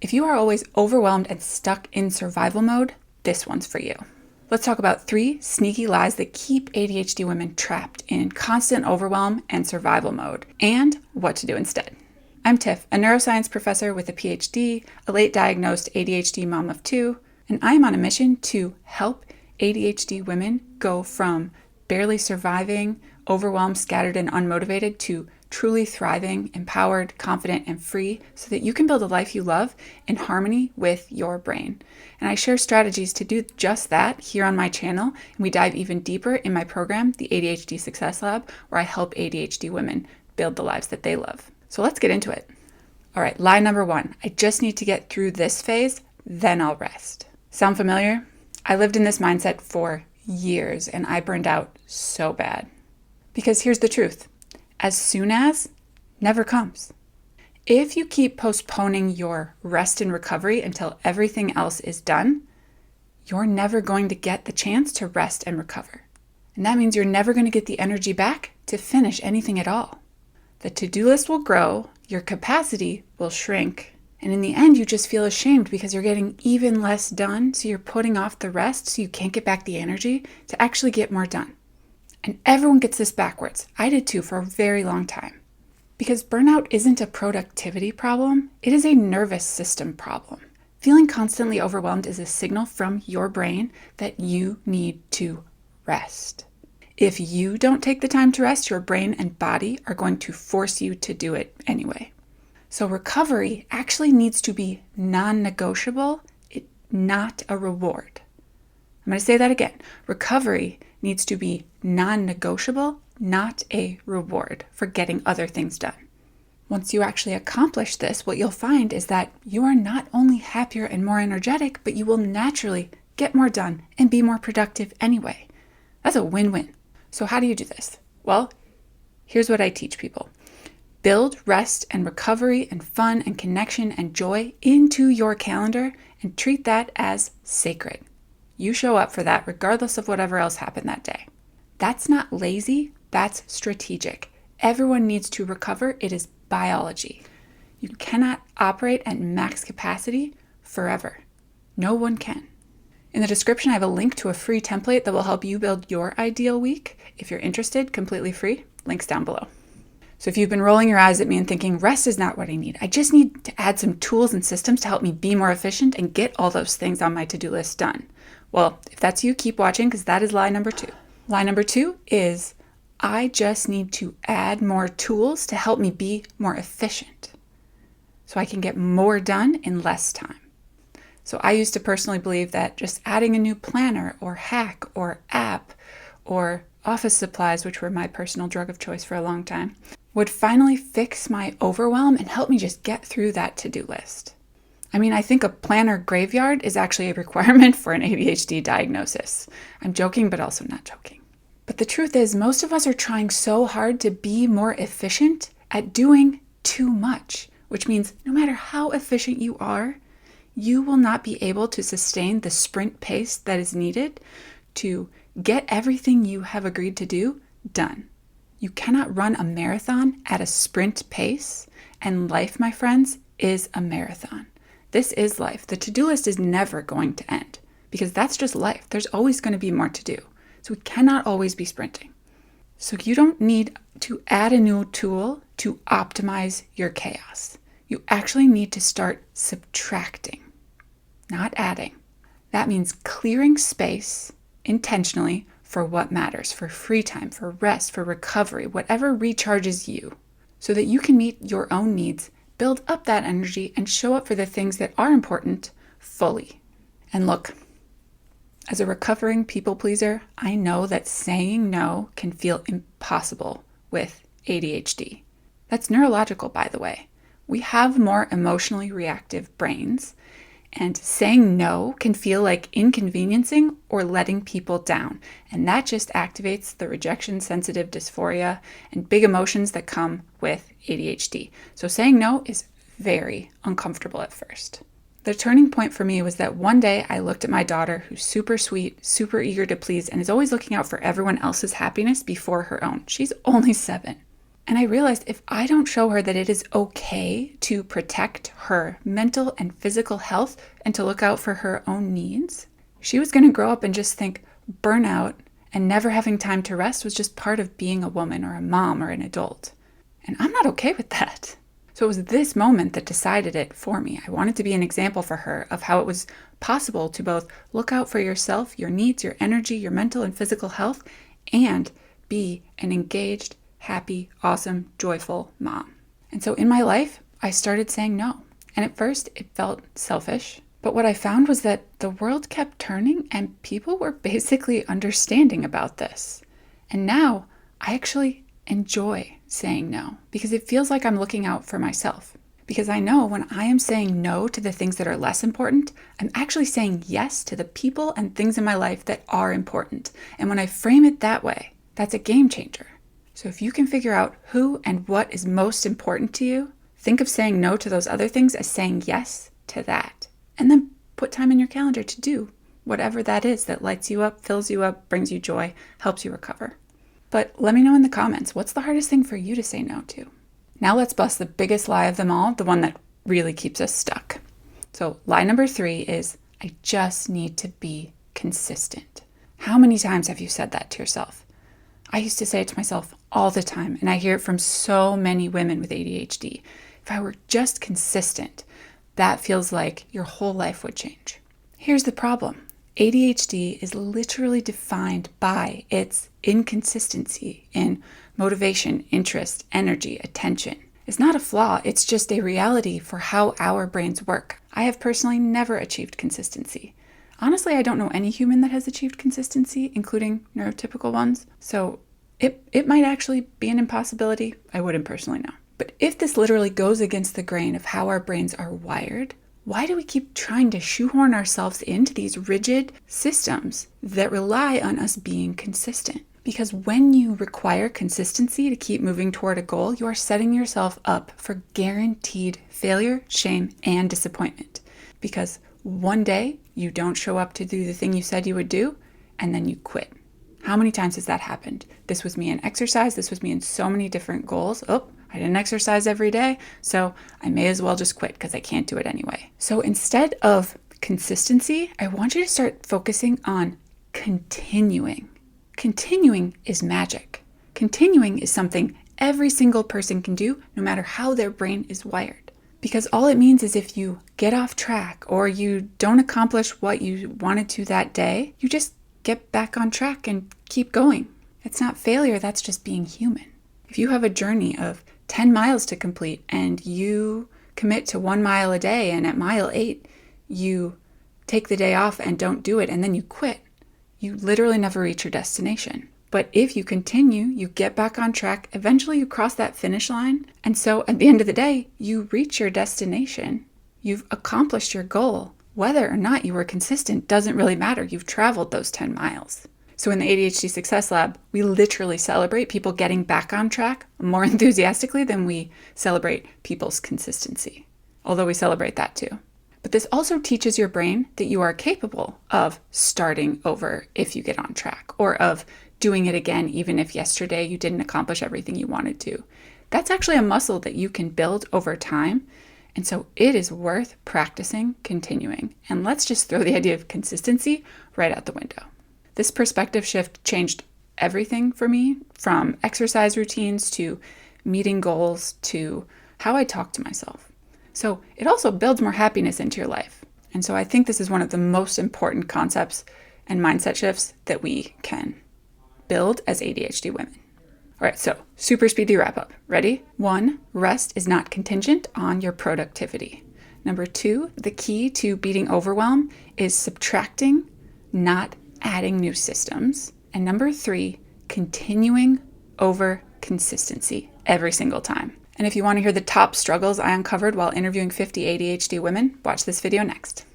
If you are always overwhelmed and stuck in survival mode, this one's for you. Let's talk about 3 sneaky lies that keep ADHD women trapped in constant overwhelm and survival mode, and what to do instead. I'm Tiff, a neuroscience professor with a PhD, a late diagnosed ADHD mom of 2, and I'm on a mission to help ADHD women go from barely surviving, overwhelmed, scattered, and unmotivated to truly thriving, empowered, confident, and free so that you can build a life you love in harmony with your brain. And I share strategies to do just that here on my channel, and we dive even deeper in my program, the ADHD Success Lab, where I help ADHD women build the lives that they love. So let's get into it. All right, lie number 1. I just need to get through this phase, then I'll rest. Sound familiar? I lived in this mindset for years, and I burned out so bad. Because here's the truth. As soon as never comes. If you keep postponing your rest and recovery until everything else is done, you're never going to get the chance to rest and recover. And that means you're never going to get the energy back to finish anything at all. The to-do list will grow, your capacity will shrink, and in the end you just feel ashamed because you're getting even less done, so you're putting off the rest so you can't get back the energy to actually get more done. And everyone gets this backwards. I did too for a very long time. Because burnout isn't a productivity problem, it is a nervous system problem. Feeling constantly overwhelmed is a signal from your brain that you need to rest. If you don't take the time to rest, your brain and body are going to force you to do it anyway. So recovery actually needs to be non-negotiable, not a reward. I'm going to say that again. Recovery needs to be non-negotiable, not a reward for getting other things done. Once you actually accomplish this, what you'll find is that you are not only happier and more energetic, but you will naturally get more done and be more productive anyway. That's a win-win. So how do you do this? Well, here's what I teach people. Build rest and recovery and fun and connection and joy into your calendar and treat that as sacred. You show up for that regardless of whatever else happened that day. That's not lazy, that's strategic. Everyone needs to recover. It is biology. You cannot operate at max capacity forever. No one can. In the description, I have a link to a free template that will help you build your ideal week. If you're interested, completely free. Links down below. So if you've been rolling your eyes at me and thinking, rest is not what I need, I just need to add some tools and systems to help me be more efficient and get all those things on my to-do list done. Well, if that's you, keep watching because that is lie number 2. Lie number 2 is I just need to add more tools to help me be more efficient so I can get more done in less time. So I used to personally believe that just adding a new planner or hack or app or office supplies, which were my personal drug of choice for a long time, would finally fix my overwhelm and help me just get through that to-do list. I mean, I think a planner graveyard is actually a requirement for an ADHD diagnosis. I'm joking, but also not joking. But the truth is, most of us are trying so hard to be more efficient at doing too much, which means no matter how efficient you are, you will not be able to sustain the sprint pace that is needed to get everything you have agreed to do done. You cannot run a marathon at a sprint pace, and life, my friends, is a marathon. This is life. The to-do list is never going to end because that's just life. There's always going to be more to do. So we cannot always be sprinting. So you don't need to add a new tool to optimize your chaos. You actually need to start subtracting, not adding. That means clearing space intentionally for what matters, for free time, for rest, for recovery, whatever recharges you, so that you can meet your own needs, build up that energy, and show up for the things that are important fully. And look, as a recovering people pleaser, I know that saying no can feel impossible with ADHD. That's neurological, by the way. We have more emotionally reactive brains, and saying no can feel like inconveniencing or letting people down. And that just activates the rejection-sensitive dysphoria and big emotions that come with ADHD. So saying no is very uncomfortable at first. The turning point for me was that one day I looked at my daughter, who's super sweet, super eager to please, and is always looking out for everyone else's happiness before her own. She's only 7. And I realized if I don't show her that it is okay to protect her mental and physical health and to look out for her own needs, she was going to grow up and just think burnout and never having time to rest was just part of being a woman or a mom or an adult. And I'm not okay with that. So it was this moment that decided it for me. I wanted to be an example for her of how it was possible to both look out for yourself, your needs, your energy, your mental and physical health, and be an engaged, happy, awesome, joyful mom. And so in my life, I started saying no. And at first, it felt selfish. But what I found was that the world kept turning and people were basically understanding about this. And now I actually enjoy saying no because it feels like I'm looking out for myself. Because I know when I am saying no to the things that are less important, I'm actually saying yes to the people and things in my life that are important. And when I frame it that way, that's a game changer. So if you can figure out who and what is most important to you, think of saying no to those other things as saying yes to that. And then put time in your calendar to do whatever that is that lights you up, fills you up, brings you joy, helps you recover. But let me know in the comments, what's the hardest thing for you to say no to? Now let's bust the biggest lie of them all, the one that really keeps us stuck. So lie number 3 is, I just need to be consistent. How many times have you said that to yourself? I used to say it to myself all the time, and I hear it from so many women with ADHD. If I were just consistent, that feels like your whole life would change. Here's the problem. ADHD is literally defined by its inconsistency in motivation, interest, energy, attention. It's not a flaw, it's just a reality for how our brains work. I have personally never achieved consistency. Honestly, I don't know any human that has achieved consistency, including neurotypical ones. So it might actually be an impossibility. I wouldn't personally know. But if this literally goes against the grain of how our brains are wired, why do we keep trying to shoehorn ourselves into these rigid systems that rely on us being consistent? Because when you require consistency to keep moving toward a goal, you are setting yourself up for guaranteed failure, shame, and disappointment. Because one day you don't show up to do the thing you said you would do, and then you quit. How many times has that happened? This was me in exercise. This was me in so many different goals. I didn't exercise every day, so I may as well just quit because I can't do it anyway. So instead of consistency, I want you to start focusing on continuing. Continuing is magic. Continuing is something every single person can do, no matter how their brain is wired. Because all it means is if you get off track or you don't accomplish what you wanted to that day, you just get back on track and keep going. It's not failure, that's just being human. If you have a journey of 10 miles to complete and you commit to 1 mile a day and at mile 8 you take the day off and don't do it and then you quit, you literally never reach your destination. But if you continue, you get back on track, eventually you cross that finish line. And so at the end of the day, you reach your destination. You've accomplished your goal. Whether or not you were consistent doesn't really matter. You've traveled those 10 miles. So in the ADHD Success Lab, we literally celebrate people getting back on track more enthusiastically than we celebrate people's consistency. Although we celebrate that too. But this also teaches your brain that you are capable of starting over if you get on track, or of doing it again even if yesterday you didn't accomplish everything you wanted to. That's actually a muscle that you can build over time. And so it is worth practicing, continuing. And let's just throw the idea of consistency right out the window. This perspective shift changed everything for me, from exercise routines to meeting goals to how I talk to myself. So it also builds more happiness into your life. And so I think this is one of the most important concepts and mindset shifts that we can build as ADHD women. All right, so super speedy wrap up. Ready? 1, rest is not contingent on your productivity. Number 2, the key to beating overwhelm is subtracting, not adding new systems. And number 3, continuing over consistency every single time. And if you want to hear the top struggles I uncovered while interviewing 50 ADHD women, watch this video next.